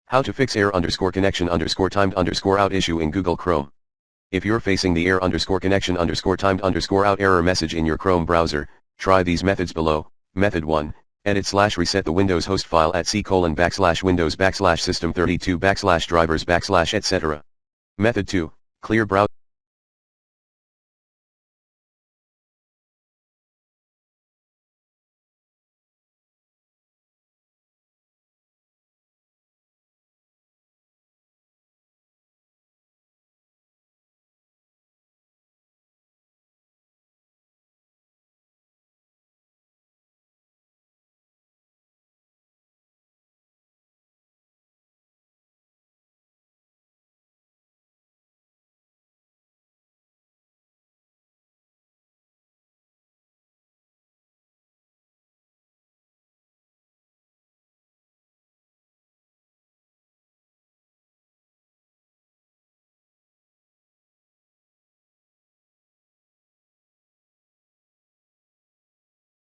How to fix error_connection_timed_out issue in Google Chrome. If you're facing the error_connection_timed_out error message in your Chrome browser, try these methods below. Method 1, edit/reset the Windows host file at c:/windows/system32/drivers/ etc. Method 2, clear browser.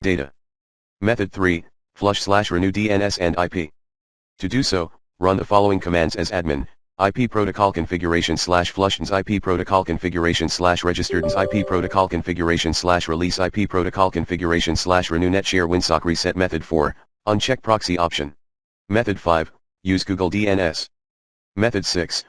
Data. Method 3, flush/renew DNS and IP. To do so, run the following commands as admin: IP protocol configuration/flush IP protocol configuration/registered IP protocol configuration/release IP protocol configuration/renew netshare winsock reset. Method 4, uncheck proxy option. Method 5, use Google DNS. Method 6,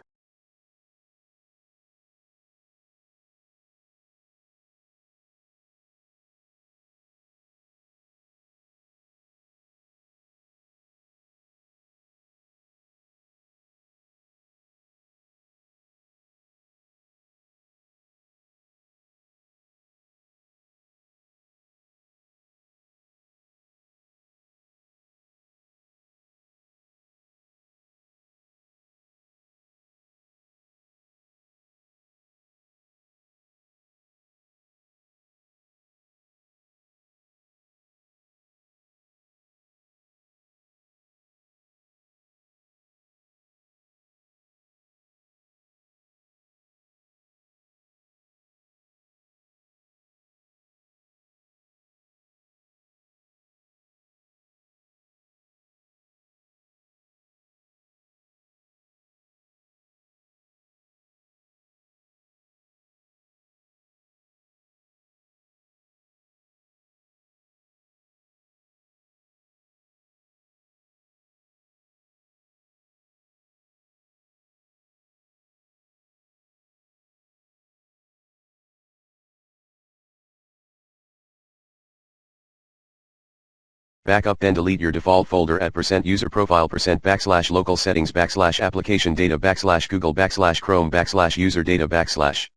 backup then delete your default folder at %user profile %local settings /application data /Google /Chrome /user data /.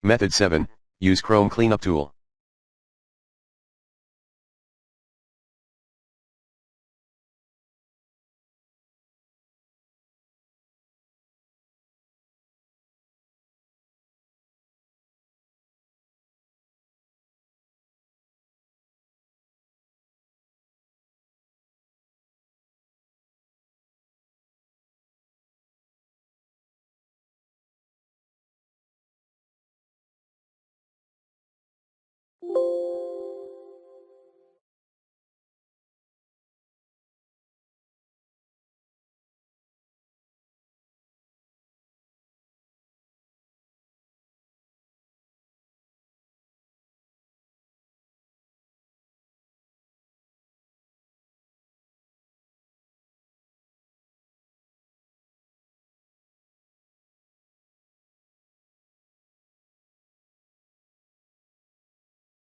Method 7, use Chrome cleanup tool.